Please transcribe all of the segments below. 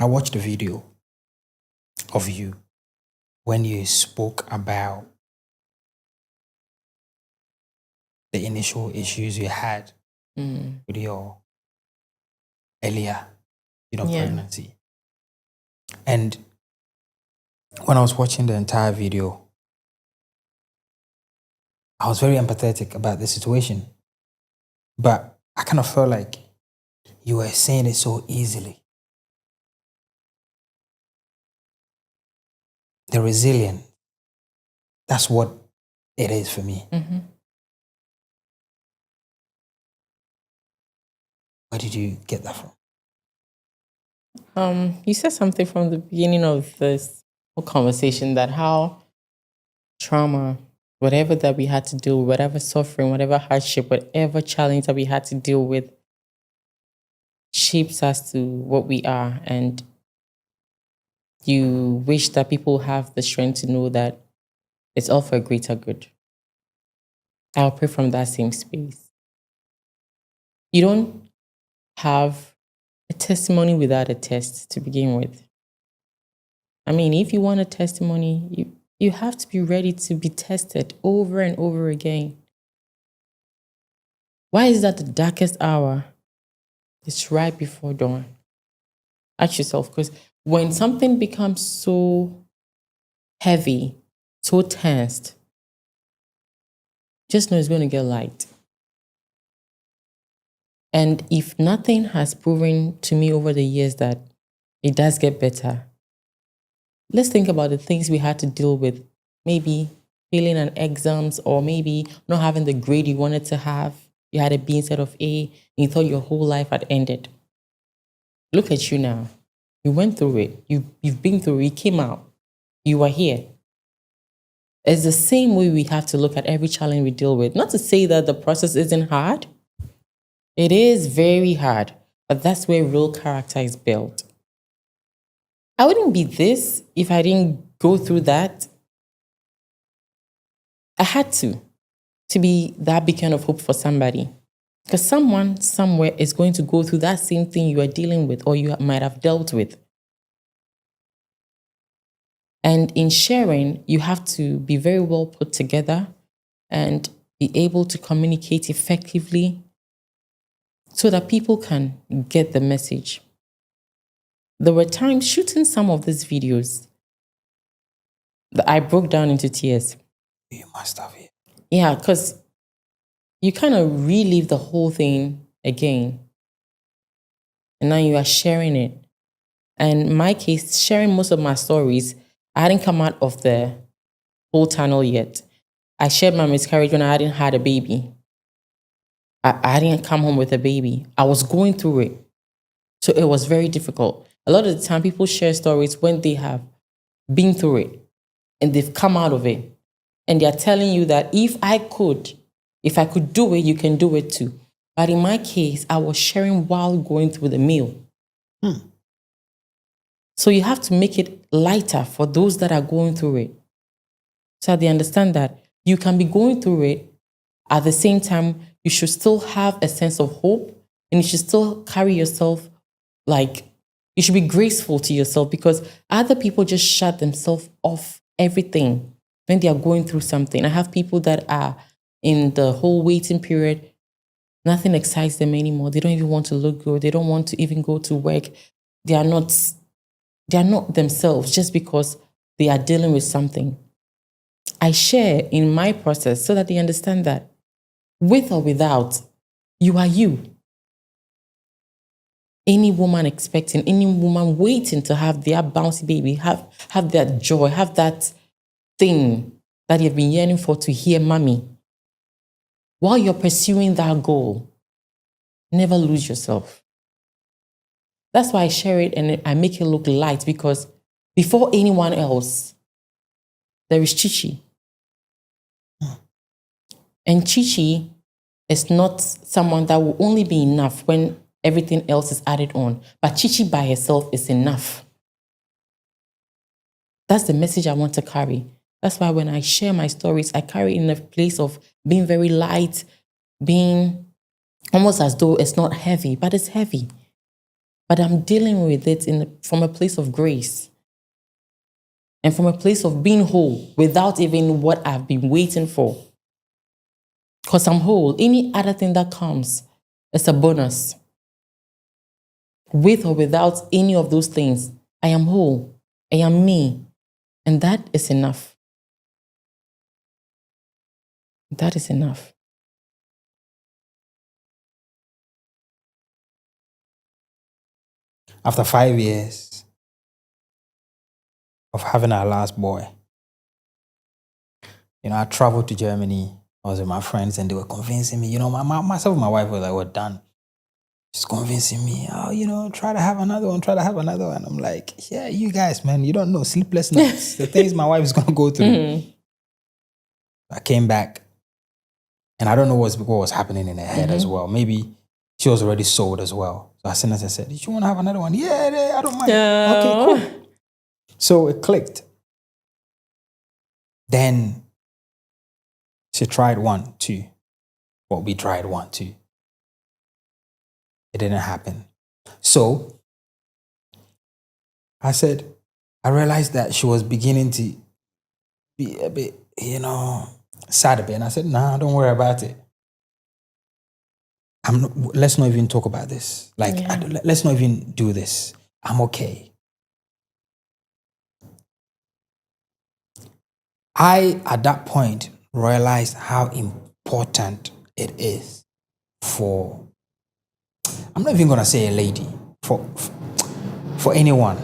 I watched a video of you when you spoke about the initial issues you had with your earlier, Yeah. pregnancy. And when I was watching the entire video, I was very empathetic about the situation. But I kind of felt like you were saying it so easily. The resilient, that's what it is for me. Where did you get that from? You said something from the beginning of this whole conversation that how trauma, whatever that we had to do, whatever suffering, whatever hardship, whatever challenge that we had to deal with, shapes us to what we are. And you wish that people have the strength to know that it's all for a greater good. I'll pray from that same space. You don't have a testimony without a test to begin with. I mean, if you want a testimony, you have to be ready to be tested over and over again. Why is that the darkest hour? It's right before dawn. Ask yourself, because when something becomes so heavy, so tensed, just know it's going to get light. And if nothing has proven to me over the years that it does get better, let's think about the things we had to deal with. Maybe failing an exams, or maybe not having the grade you wanted to have. You had a B instead of A, and you thought your whole life had ended. Look at you now. You went through it. You've been through it. You came out. You are here. It's the same way we have to look at every challenge we deal with. Not to say that the process isn't hard. It is very hard, but that's where real character is built. I wouldn't be this if I didn't go through that. I had to be that beacon of hope for somebody. Because someone somewhere is going to go through that same thing you are dealing with, or you might have dealt with. And in sharing, you have to be very well put together and be able to communicate effectively so that people can get the message. There were times shooting some of these videos that I broke down into tears. You must have it. Yeah, because you kind of relive the whole thing again. And now you are sharing it. And in my case, sharing most of my stories, I hadn't come out of the whole tunnel yet. I shared my miscarriage when I hadn't had a baby. I didn't come home with a baby. I was going through it. So it was very difficult. A lot of the time, people share stories when they have been through it and they've come out of it. And they're telling you that if I could do it, you can do it too. But in my case, I was sharing while going through the meal. So you have to make it lighter for those that are going through it. So they understand that you can be going through it. At the same time, you should still have a sense of hope, and you should still carry yourself like you should be graceful to yourself, because other people just shut themselves off everything when they are going through something. I have people that are in the whole waiting period. Nothing excites them anymore. They don't even want to look good. They don't want to even go to work. They are not themselves just because they are dealing with something. I share in my process so that they understand that with or without, you are you. Any woman expecting, any woman waiting to have their bouncy baby, have that joy, have that thing that you've been yearning for to hear mommy. While you're pursuing that goal, never lose yourself. That's why I share it and I make it look light, because before anyone else, there is Chichi. And Chichi is not someone that will only be enough when everything else is added on. But Chichi by herself is enough. That's the message I want to carry. That's why when I share my stories, I carry it in a place of being very light, being almost as though it's not heavy, but it's heavy. but I'm dealing with it from a place of grace and from a place of being whole without even what I've been waiting for. Because I'm whole. Any other thing that comes is a bonus. With or without any of those things, I am whole. I am me. And that is enough. That is enough. After 5 years of having our last boy, I traveled to Germany. I was with my friends and they were convincing me, myself and my wife were like, we're done. She's convincing me, try to have another one, try to have another one. I'm like, yeah, you guys, man, you don't know, sleepless nights, the things my wife is going to go through. Mm-hmm. I came back and I don't know what was happening in her head as well. Maybe she was already sold as well. So I sent her and said, did you want to have another one? Yeah, I don't mind. Okay, cool. So it clicked. Then she tried 1, 2. Well, we tried 1, 2. It didn't happen. So I realized that she was beginning to be a bit, sad a bit. And I said, nah, don't worry about it. Let's not even talk about this. Let's not even do this. I'm okay. I, at that point, realized how important it is for, I'm not even going to say a lady, for anyone,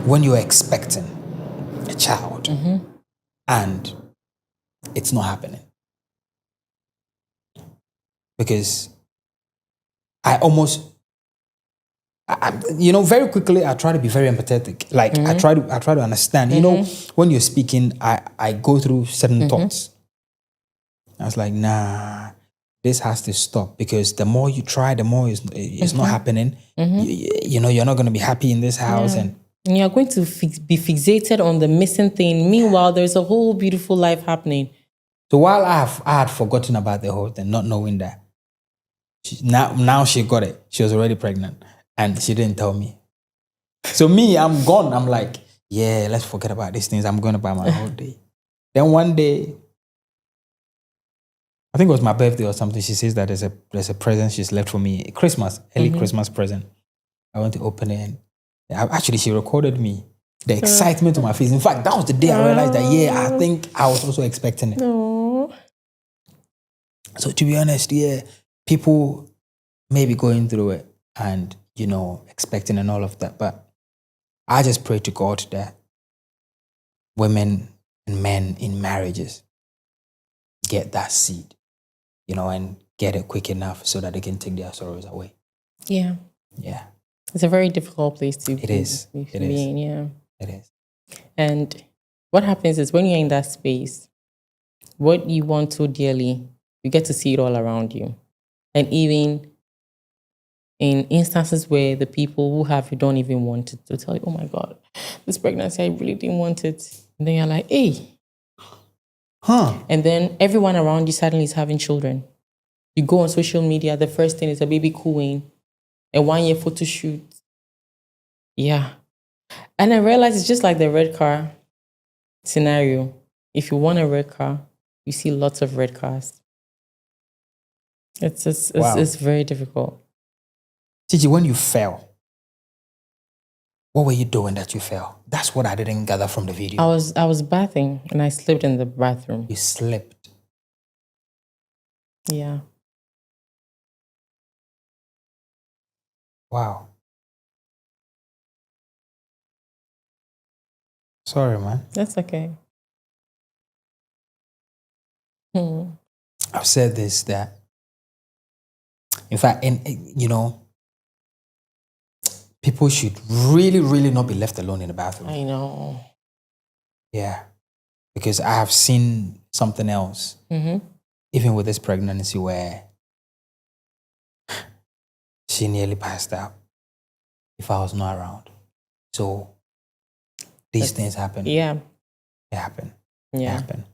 when you're expecting a child and it's not happening. Because very quickly, I try to be very empathetic. Like, I try to understand. When you're speaking, I go through certain thoughts. I was like, nah, this has to stop, because the more you try, the more it's not happening. You're not going to be happy in this house. And you're going to be fixated on the missing thing. Meanwhile, there's a whole beautiful life happening. So while I had forgotten about the whole thing, not knowing that, now she got it. She was already pregnant. And she didn't tell me. So me, I'm gone. I'm like, yeah, let's forget about these things. I'm going to buy my whole day. Then one day, I think it was my birthday or something, she says that there's a present she's left for me. Christmas, early Christmas present. I went to open it. And actually, she recorded me. The excitement on my face. In fact, that was the day I realized that, I think I was also expecting it. Aww. So to be honest, people may be going through it and, expecting and all of that. But I just pray to God that women and men in marriages get that seed, and get it quick enough so that they can take their sorrows away. Yeah. Yeah. It's a very difficult place to It is. be in. Yeah. It is. And what happens is when you're in that space, what you want so dearly, you get to see it all around you. And even in instances where the people who have you don't even want it to tell you, oh my God, this pregnancy, I really didn't want it. And then you're like, hey. And then everyone around you suddenly is having children. You go on social media, the first thing is a baby cooing, a 1-year photo shoot. Yeah. And I realized it's just like the red car scenario. If you want a red car, you see lots of red cars. It's very difficult. Gigi, when you fell, what were you doing that you fell? That's what I didn't gather from the video. I was bathing and I slipped in the bathroom. You slipped? Yeah. Wow. Sorry, man. That's okay. I've said this, that, in fact, people should really, really not be left alone in the bathroom. I know. Yeah. Because I have seen something else, even with this pregnancy, where she nearly passed out if I was not around. So these things happen. Yeah. They happen. Yeah. They happen.